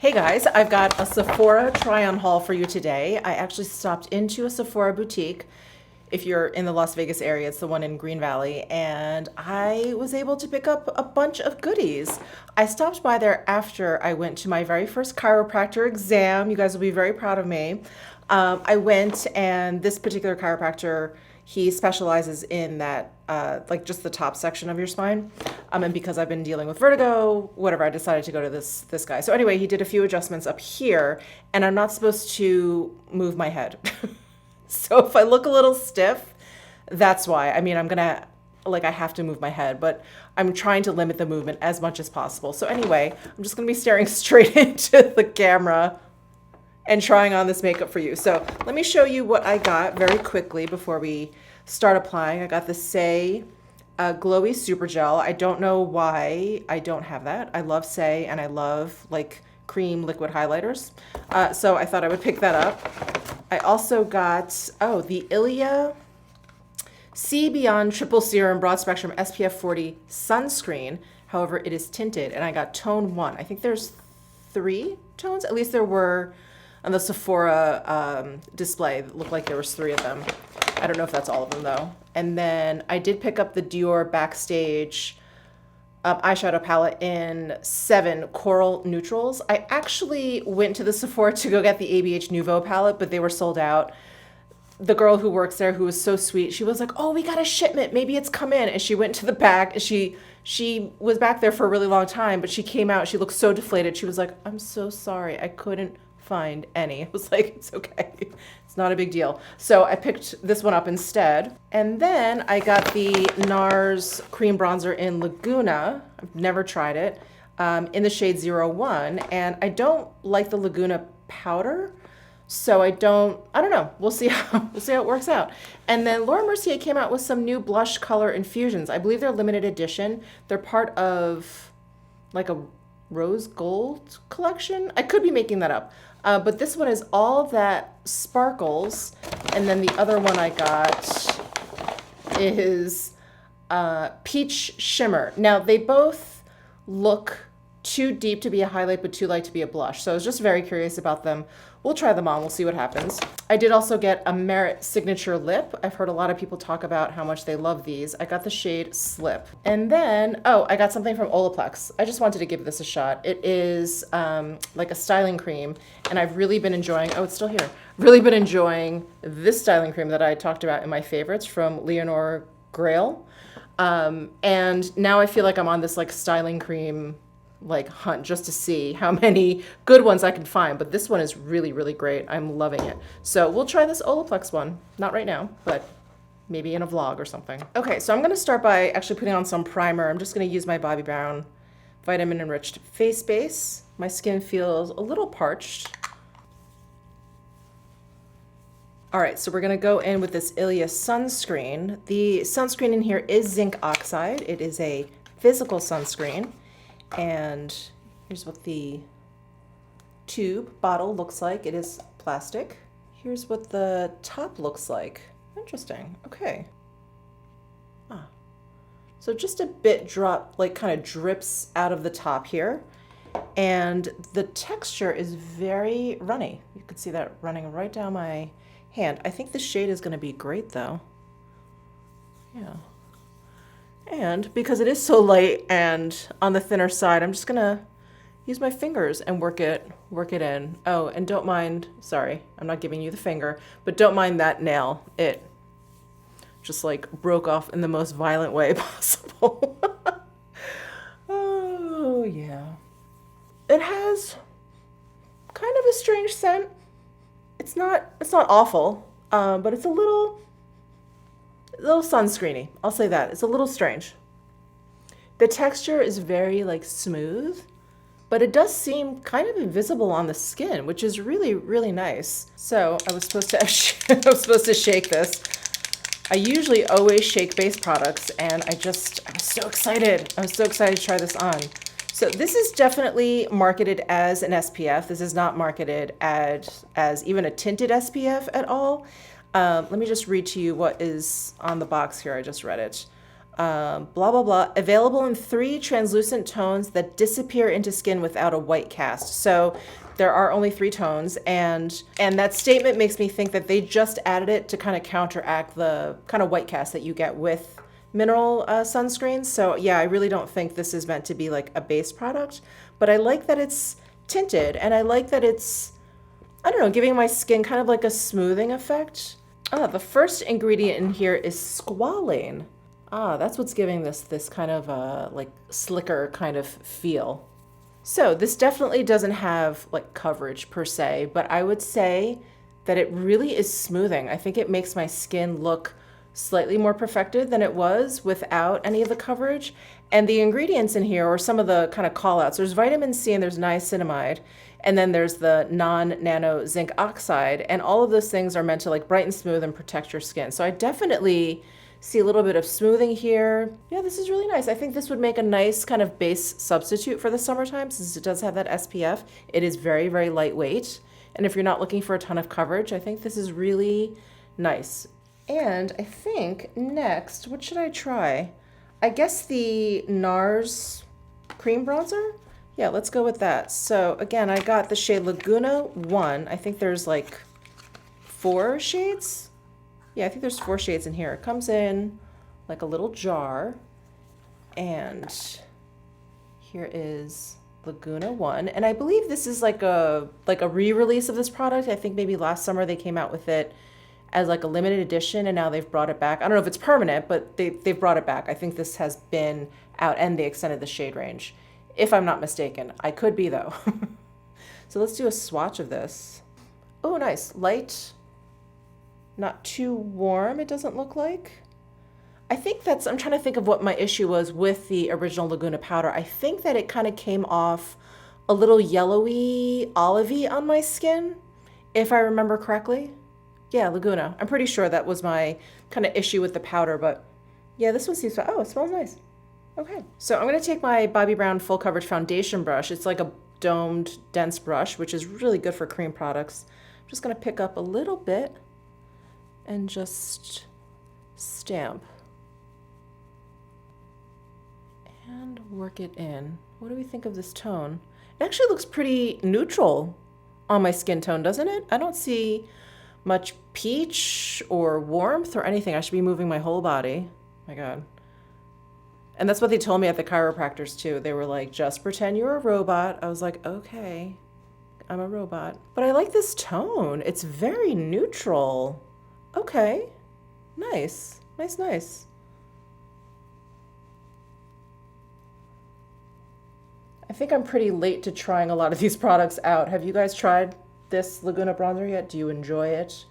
Hey guys, I've got a Sephora try-on haul for you today. I actually stopped into a Sephora boutique. If you're in the Las Vegas area, it's the one in Green Valley, and I was able to pick up a bunch of goodies. I stopped by there after I went to my very first chiropractor exam. You guys will be very proud of me. I went, and this particular chiropractor, he specializes in that, like just the top section of your spine. And because I've been dealing with vertigo, whatever, I decided to go to this guy. So anyway, he did a few adjustments up here, and I'm not supposed to move my head. So if I look a little stiff, that's why. I mean, I have to move my head, but I'm trying to limit the movement as much as possible. So anyway, I'm just gonna be staring straight into the camera and trying on this makeup for you. So let me show you what I got very quickly before we start applying. I got the Saie Glowy Super Gel. I don't know why I don't have that. I love Saie and I love like cream liquid highlighters. So I thought I would pick that up. I also got, the Ilia C Beyond Triple Serum Broad Spectrum SPF 40 Sunscreen. However, it is tinted, and I got tone 1. I think there's 3 tones. At least there were on the Sephora display. It looked like there was 3 of them. I don't know if that's all of them, though. And then I did pick up the Dior Backstage eyeshadow palette in 7 coral neutrals. I actually went to the Sephora to go get the ABH Nouveau palette, but they were sold out. The girl who works there, who was so sweet, she was like, "Oh, we got a shipment. Maybe it's come in." And she went to the back. She was back there for a really long time, but she came out. She looked so deflated. She was like, "I'm so sorry. I couldn't find any." I was like, "It's okay. It's not a big deal." So I picked this one up instead. And then I got the NARS cream bronzer in Laguna. I've never tried it, in the shade 01. And I don't like the Laguna powder. So I don't know. We'll see how it works out. And then Laura Mercier came out with some new blush color infusions. I believe they're limited edition. They're part of like a rose gold collection. I could be making that up. But this one is all that sparkles. And then the other one I got is peach shimmer. Now they both look too deep to be a highlight, but too light to be a blush. So I was just very curious about them. We'll try them on. We'll see what happens. I did also get a Merit Signature Lip. I've heard a lot of people talk about how much they love these. I got the shade Slip. And then, I got something from Olaplex. I just wanted to give this a shot. It is like a styling cream, and I've really been enjoying, it's still here, really been enjoying this styling cream that I talked about in my favorites from Leonore Grail. And now I feel like I'm on this like styling cream hunt just to see how many good ones I can find. But this one is really, really great. I'm loving it. So we'll try this Olaplex one. Not right now, but maybe in a vlog or something. Okay, so I'm gonna start by actually putting on some primer. I'm just gonna use my Bobbi Brown Vitamin Enriched Face Base. My skin feels a little parched. All right, so we're gonna go in with this Ilia sunscreen. The sunscreen in here is zinc oxide. It is a physical sunscreen. And here's what the tube bottle looks like. It is plastic. Here's what the top looks like. Interesting. Okay. So just a bit kind of drips out of the top here. And the texture is very runny. You can see that running right down my hand. I think the shade is going to be great though. Yeah. And because it is so light and on the thinner side, I'm just gonna use my fingers and work it in. Oh, and don't mind, sorry, I'm not giving you the finger, but don't mind that nail. It just like broke off in the most violent way possible. Oh yeah. It has kind of a strange scent. It's not awful, but it's a little sunscreeny. I'll say that. It's a little strange. The texture is very smooth, but it does seem kind of invisible on the skin, which is really, really nice. So I was supposed to shake this. I usually always shake base products, and I was so excited. I was so excited to try this on. So this is definitely marketed as an SPF. This is not marketed as even a tinted SPF at all. Let me just read to you what is on the box here. I just read it. Blah, blah, blah. Available in 3 translucent tones that disappear into skin without a white cast. So there are only 3 tones, and that statement makes me think that they just added it to kind of counteract the kind of white cast that you get with mineral sunscreens. So yeah, I really don't think this is meant to be like a base product, but I like that it's tinted, and I like that it's, I don't know, giving my skin kind of like a smoothing effect. The first ingredient in here is squalane. That's what's giving this kind of like slicker kind of feel. So this definitely doesn't have like coverage per se, but I would say that it really is smoothing. I think it makes my skin look slightly more perfected than it was without any of the coverage. And the ingredients in here, or some of the kind of call outs, there's vitamin C and there's niacinamide, and then there's the non-nano zinc oxide, and all of those things are meant to like brighten, smooth, and protect your skin. So I definitely see a little bit of smoothing here. Yeah, this is really nice. I think this would make a nice kind of base substitute for the summertime, since it does have that SPF. It is very, very lightweight. And if you're not looking for a ton of coverage, I think this is really nice. And I think next, what should I try? I guess the NARS cream bronzer? Yeah, let's go with that. So again, I got the shade Laguna 1. I think there's like 4 shades. Yeah, I think there's 4 shades in here. It comes in like a little jar. And here is Laguna 1. And I believe this is like a re-release of this product. I think maybe last summer they came out with it as like a limited edition, and now they've brought it back. I don't know if it's permanent, but they've brought it back. I think this has been out, and they extended the shade range, if I'm not mistaken. I could be though. So let's do a swatch of this. Oh, nice. Light, not too warm, it doesn't look like. I think that's, I'm trying to think of what my issue was with the original Laguna powder. I think that it kind of came off a little yellowy, olivey on my skin, if I remember correctly. Yeah, Laguna. I'm pretty sure that was my kind of issue with the powder, but yeah, this one seems, oh, it smells nice. Okay, so I'm gonna take my Bobbi Brown Full Coverage Foundation brush. It's like a domed, dense brush, which is really good for cream products. I'm just gonna pick up a little bit and just stamp and work it in. What do we think of this tone? It actually looks pretty neutral on my skin tone, doesn't it? I don't see much peach or warmth or anything. I should be moving my whole body. My God. And that's what they told me at the chiropractors too. They were like, just pretend you're a robot. I was like, okay, I'm a robot. But I like this tone. It's very neutral. Okay, nice, nice, nice. I think I'm pretty late to trying a lot of these products out. Have you guys tried this Laguna bronzer yet? Do you enjoy it?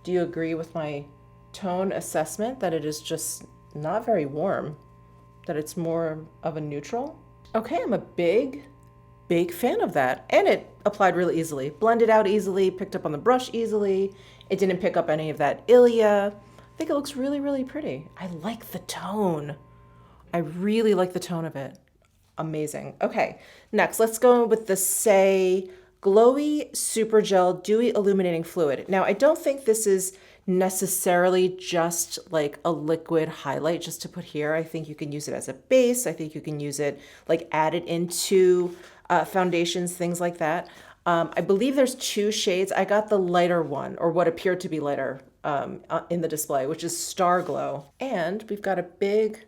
Do you agree with my tone assessment that it is just not very warm, that it's more of a neutral? Okay, I'm a big fan of that. And it applied really easily, blended out easily, picked up on the brush easily. It didn't pick up any of that ilia. I think it looks really, really pretty. I like the tone. I really like the tone of it. Amazing. Okay, next let's go with the Saie Glowy Super Gel Dewy Illuminating Fluid. Now, I don't think this is necessarily just like a liquid highlight just to put here. I think you can use it as a base. I think you can use it like add it into foundations, things like that. I believe there's 2 shades. I got the lighter one, or what appeared to be lighter in the display, which is Star Glow. And we've got a big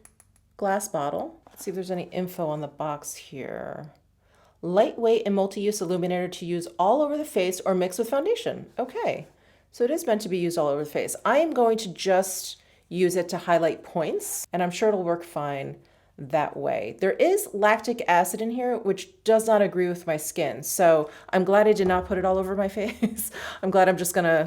glass bottle. Let's see if there's any info on the box here. Lightweight and multi-use illuminator to use all over the face or mix with foundation. Okay, so it is meant to be used all over the face. I am going to just use it to highlight points, and I'm sure it'll work fine that way. There is lactic acid in here, which does not agree with my skin. So I'm glad I did not put it all over my face. I'm glad I'm just gonna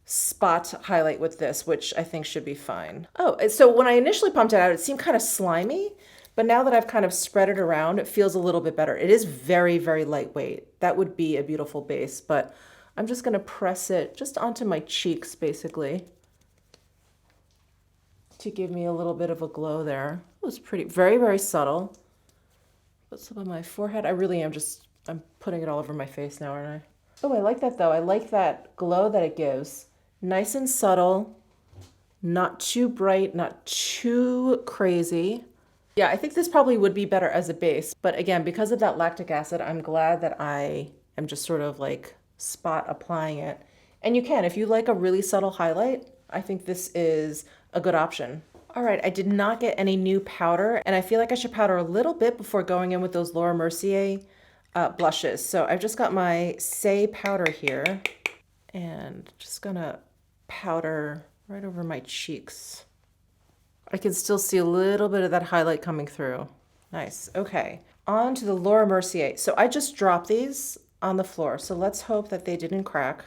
spot highlight with this, which I think should be fine. Oh, so when I initially pumped it out, it seemed kind of slimy. But now that I've kind of spread it around, it feels a little bit better. It is very, very lightweight. That would be a beautiful base, but I'm just gonna press it just onto my cheeks, basically, to give me a little bit of a glow there. It was pretty, very, very subtle. Put some on my forehead. I really am I'm putting it all over my face now, aren't I? Oh, I like that though. I like that glow that it gives. Nice and subtle. Not too bright, not too crazy. Yeah, I think this probably would be better as a base. But again, because of that lactic acid, I'm glad that I am just sort of like spot applying it. And you can, if you like a really subtle highlight, I think this is a good option. All right, I did not get any new powder, and I feel like I should powder a little bit before going in with those Laura Mercier blushes. So I've just got my Saie powder here, and just gonna powder right over my cheeks. I can still see a little bit of that highlight coming through. Nice. Okay, on to the Laura Mercier. So I just dropped these on the floor, so let's hope that they didn't crack.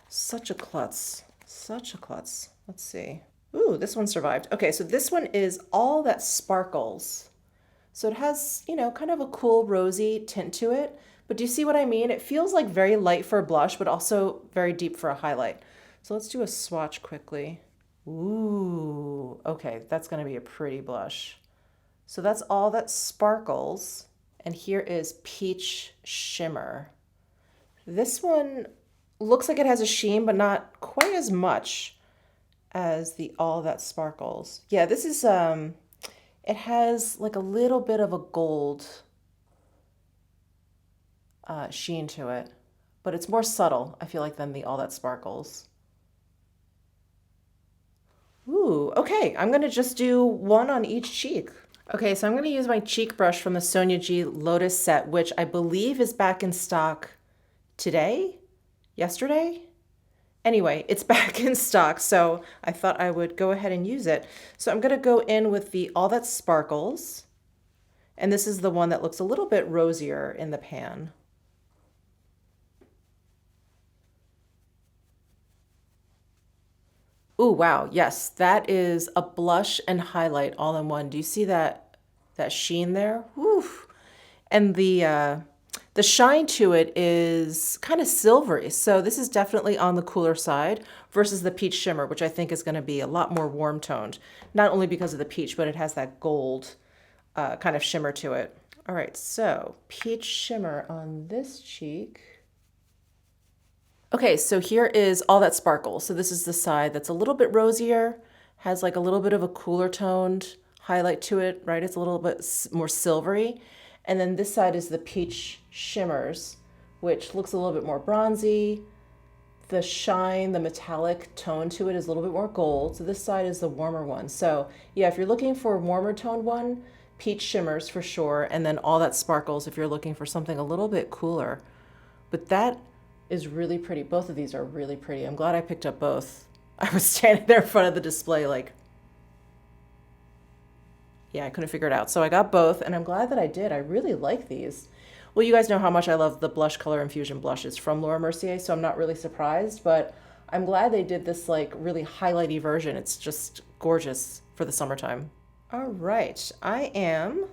Such a klutz. Such a klutz. Let's see. Ooh, this one survived. Okay, so this one is All That Sparkles. So it has, you know, kind of a cool rosy tint to it. But do you see what I mean? It feels like very light for a blush, but also very deep for a highlight. So let's do a swatch quickly. Ooh, okay, that's gonna be a pretty blush. So that's All That Sparkles. And here is Peach Shimmer. This one looks like it has a sheen, but not quite as much as the All That Sparkles. Yeah, this is, it has like a little bit of a gold sheen to it, but it's more subtle, I feel like, than the All That Sparkles. Ooh, okay, I'm gonna just do one on each cheek. Okay, so I'm gonna use my cheek brush from the Sonia G Lotus set, which I believe is back in stock today? Yesterday? Anyway, it's back in stock, so I thought I would go ahead and use it. So I'm gonna go in with the All That Sparkles, and this is the one that looks a little bit rosier in the pan. Ooh, wow, yes, that is a blush and highlight all in one. Do you see that sheen there? Woo! And the shine to it is kind of silvery, so this is definitely on the cooler side versus the peach shimmer, which I think is going to be a lot more warm toned, not only because of the peach, but it has that gold kind of shimmer to it. All right, so peach shimmer on this cheek. Okay, so here is All That Sparkle. So this is the side that's a little bit rosier, has like a little bit of a cooler toned highlight to it, right? It's a little bit more silvery. And then this side is the peach shimmers, which looks a little bit more bronzy. The shine, the metallic tone to it is a little bit more gold. So this side is the warmer one. So yeah, if you're looking for a warmer toned one, peach shimmers for sure. And then All That Sparkles if you're looking for something a little bit cooler. But that is really pretty. Both of these are really pretty. I'm glad I picked up both. I was standing there in front of the display like, yeah, I couldn't figure it out. So I got both, and I'm glad that I did. I really like these. Well, you guys know how much I love the blush color infusion blushes from Laura Mercier, so I'm not really surprised, but I'm glad they did this like really highlighty version. It's just gorgeous for the summertime. All right, I am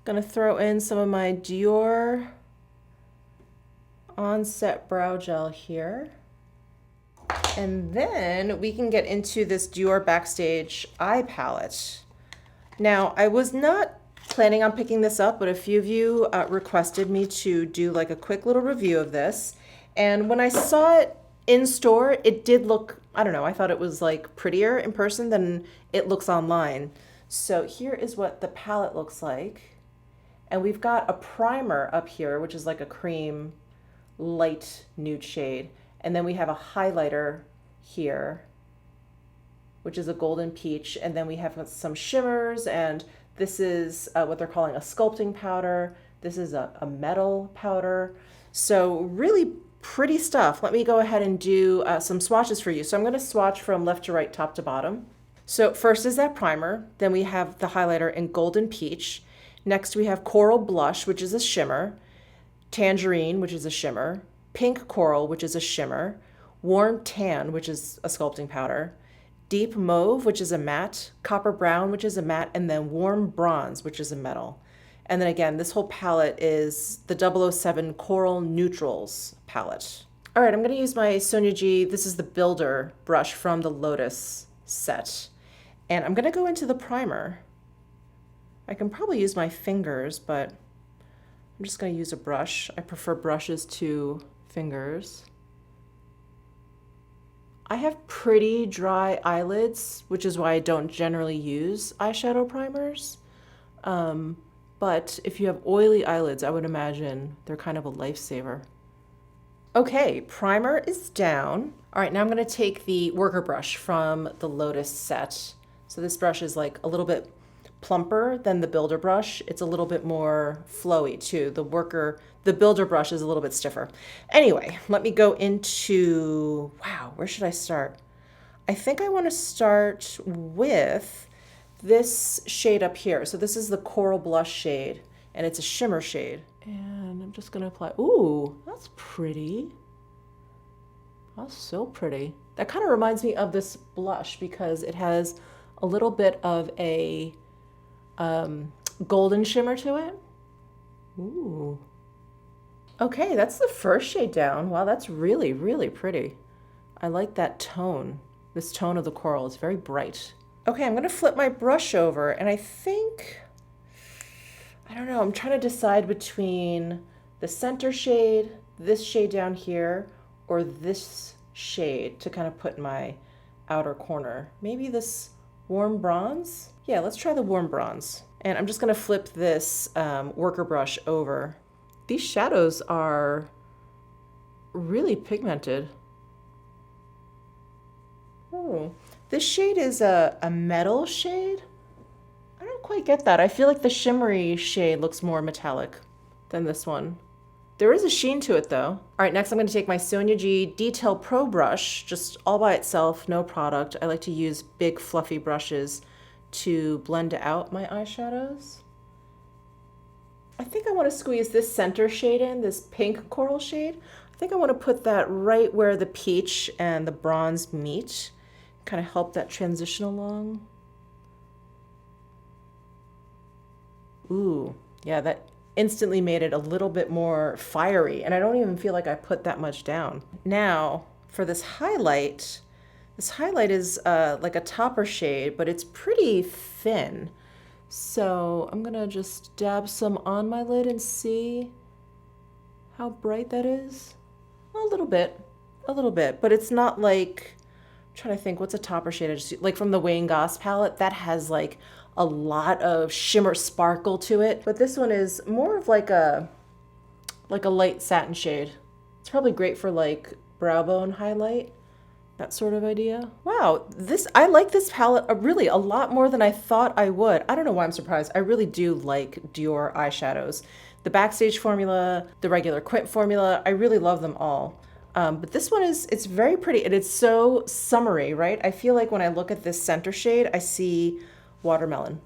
gonna throw in some of my Dior Onset Brow Gel here. And then we can get into this Dior Backstage Eye Palette. Now, I was not planning on picking this up, but a few of you requested me to do like a quick little review of this. And when I saw it in store, it did look, I don't know, I thought it was like prettier in person than it looks online. So here is what the palette looks like. And we've got a primer up here, which is like a cream light nude shade. And then we have a highlighter here, which is a golden peach. And then we have some shimmers, and this is what they're calling a sculpting powder. This is a metal powder. So really pretty stuff. Let me go ahead and do some swatches for you. So I'm gonna swatch from left to right, top to bottom. So first is that primer. Then we have the highlighter in golden peach. Next we have coral blush, which is a shimmer. Tangerine, which is a shimmer. Pink coral, which is a shimmer. Warm tan, which is a sculpting powder. Deep mauve, which is a matte, copper brown, which is a matte, and then warm bronze, which is a metal. And then again, this whole palette is the 007 Coral Neutrals palette. All right, I'm gonna use my Sonia G, this is the Builder brush from the Lotus set. And I'm gonna go into the primer. I can probably use my fingers, but I'm just gonna use a brush. I prefer brushes to fingers. I have pretty dry eyelids, which is why I don't generally use eyeshadow primers. But if you have oily eyelids, I would imagine they're kind of a lifesaver. Okay, primer is down. All right, now I'm gonna take the worker brush from the Lotus set. So this brush is like a little bit plumper than the builder brush. It's a little bit more flowy too. The builder brush is a little bit stiffer. Anyway, let me go into, wow, where should I start? I think I wanna start with this shade up here. So this is the Coral Blush shade, and it's a shimmer shade. And I'm just gonna apply, ooh, that's pretty. That's so pretty. That kind of reminds me of this blush because it has a little bit of a golden shimmer to it. Ooh. Okay, that's the first shade down. Wow, that's really, really pretty. I like that tone. This tone of the coral is very bright. Okay, I'm gonna flip my brush over and I think, I don't know, I'm trying to decide between the center shade, this shade down here, or this shade to kind of put in my outer corner. Maybe this warm bronze? Yeah, let's try the warm bronze. And I'm just gonna flip this worker brush over. These shadows are really pigmented. Oh, this shade is a metal shade. I don't quite get that. I feel like the shimmery shade looks more metallic than this one. There is a sheen to it though. All right, next I'm gonna take my Sonia G Detail Pro brush, just all by itself, no product. I like to use big fluffy brushes to blend out my eyeshadows. I think I wanna squeeze this center shade in, this pink coral shade. I think I wanna put that right where the peach and the bronze meet, kind of help that transition along. Ooh, yeah, that instantly made it a little bit more fiery, and I don't even feel like I put that much down. Now, for this highlight is like a topper shade, but it's pretty thin. So I'm gonna just dab some on my lid and see how bright that is. A little bit, but it's not like, I'm trying to think, what's a topper shade? I just, like from the Wayne Goss palette, that has like a lot of shimmer sparkle to it. But this one is more of like a light satin shade. It's probably great for like brow bone highlight, that sort of idea. Wow, I like this palette really a lot more than I thought I would. I don't know why I'm surprised. I really do like Dior eyeshadows. The Backstage formula, the regular Quint formula, I really love them all. But this one it's very pretty and it's so summery, right? I feel like when I look at this center shade, I see watermelon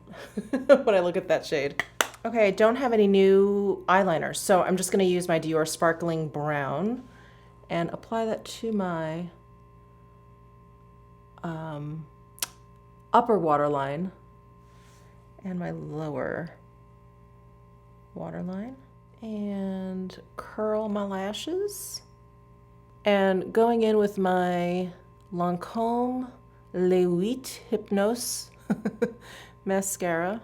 when I look at that shade. Okay, I don't have any new eyeliner, so I'm just gonna use my Dior Sparkling Brown and apply that to my upper waterline and my lower waterline and curl my lashes. And going in with my Lancome Les 8 Hypnose mascara.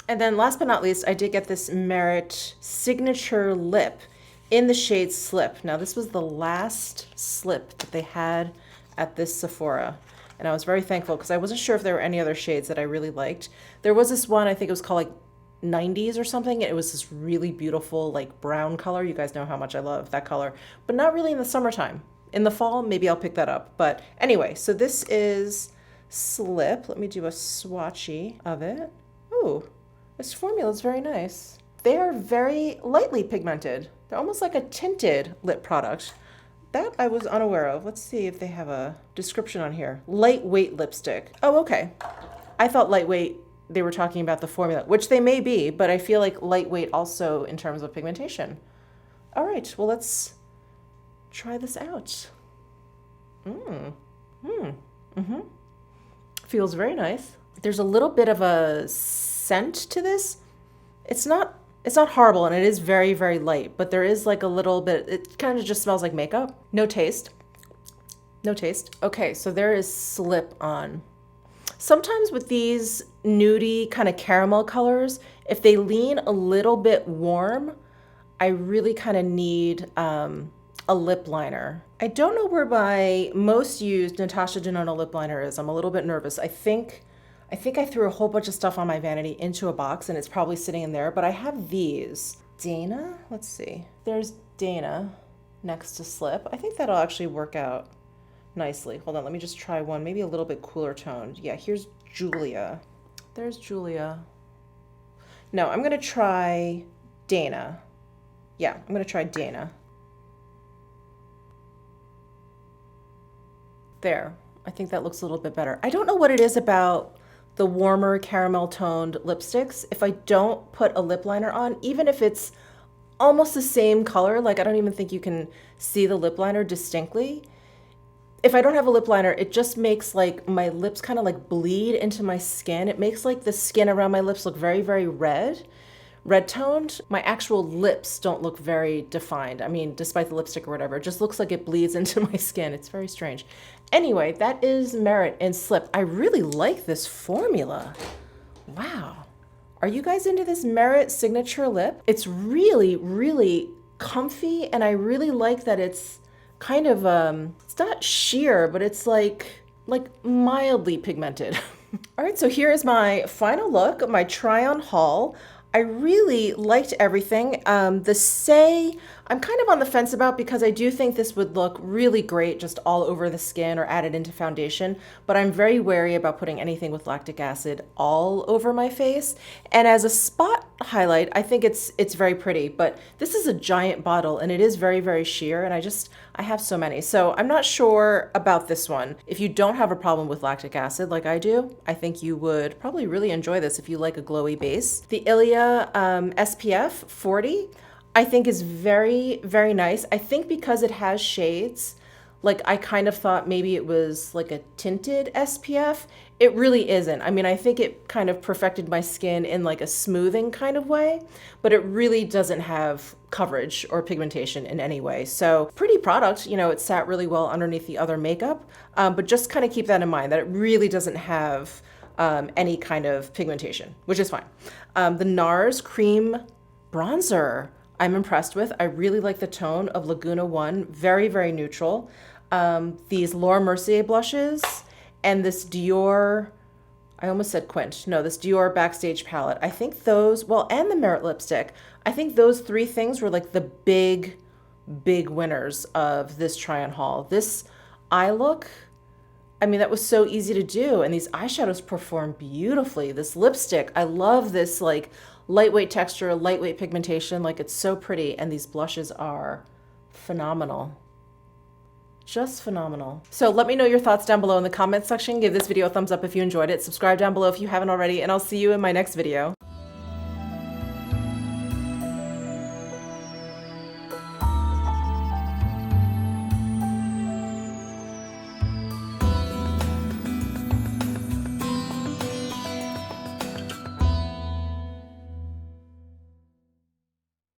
And then last but not least, I did get this Merit Signature Lip in the shade Slip. Now this was the last slip that they had at this Sephora. And I was very thankful because I wasn't sure if there were any other shades that I really liked. There was this one, I think it was called like 90s or something. It was this really beautiful like brown color. You guys know how much I love that color, but not really in the summertime. In the fall, maybe I'll pick that up. But anyway, so this is Slip. Let me do a swatchy of it. Ooh, this formula is very nice. They are very lightly pigmented. They're almost like a tinted lip product. That I was unaware of. Let's see if they have a description on here. Lightweight lipstick. Oh, okay. I thought lightweight, they were talking about the formula, which they may be, but I feel like lightweight also in terms of pigmentation. All right, well, let's try this out. Feels very nice. There's a little bit of a scent to this. It's not horrible, and it is very, very light, but there is like a little bit, it kind of just smells like makeup. No taste. No taste. Okay, so there is Slip on. Sometimes with these nudie kind of caramel colors, if they lean a little bit warm, I really kind of need a lip liner. I don't know where my most used Natasha Denona lip liner is. I'm a little bit nervous. I think I threw a whole bunch of stuff on my vanity into a box and it's probably sitting in there, but I have these. Dana, let's see. There's Dana next to Slip. I think that'll actually work out nicely. Hold on, let me just try one, maybe a little bit cooler toned. Yeah, here's Julia. There's Julia. No, I'm gonna try Dana. Yeah, I'm gonna try Dana. There, I think that looks a little bit better. I don't know what it is about the warmer caramel toned lipsticks. If I don't put a lip liner on, even if it's almost the same color, like I don't even think you can see the lip liner distinctly. If I don't have a lip liner, it just makes like my lips kind of like bleed into my skin. It makes like the skin around my lips look very, very red toned. My actual lips don't look very defined. I mean, despite the lipstick or whatever, it just looks like it bleeds into my skin. It's very strange. Anyway, that is Merit and Slip. I really like this formula. Wow. Are you guys into this Merit signature lip? It's really, really comfy, and I really like that it's kind of, it's not sheer, but it's like mildly pigmented. All right, so here is my final look, my try-on haul. I really liked everything. The Saie, I'm kind of on the fence about because I do think this would look really great just all over the skin or added into foundation, but I'm very wary about putting anything with lactic acid all over my face. And as a spot highlight, I think it's very pretty, but this is a giant bottle and it is very, very sheer, and I have so many. So I'm not sure about this one. If you don't have a problem with lactic acid like I do, I think you would probably really enjoy this if you like a glowy base. The Ilia SPF 40, I think is very, very nice. I think because it has shades, like I kind of thought maybe it was like a tinted SPF. It really isn't. I mean, I think it kind of perfected my skin in like a smoothing kind of way, but it really doesn't have coverage or pigmentation in any way. So pretty product, you know, it sat really well underneath the other makeup, but just kind of keep that in mind that it really doesn't have any kind of pigmentation, which is fine. The NARS Cream Bronzer, I'm impressed with. I really like the tone of Laguna 1, very, very neutral. These Laura Mercier blushes and this Dior, I almost said Quint, no, this Dior Backstage palette. I think those, well, and the Merit lipstick, I think those three things were like the big, big winners of this try-on haul. This eye look, I mean, that was so easy to do, and these eyeshadows perform beautifully. This lipstick, I love this like lightweight texture, lightweight pigmentation, like it's so pretty, and these blushes are phenomenal. Just phenomenal. So let me know your thoughts down below in the comments section. Give this video a thumbs up if you enjoyed it. Subscribe down below if you haven't already, and I'll see you in my next video.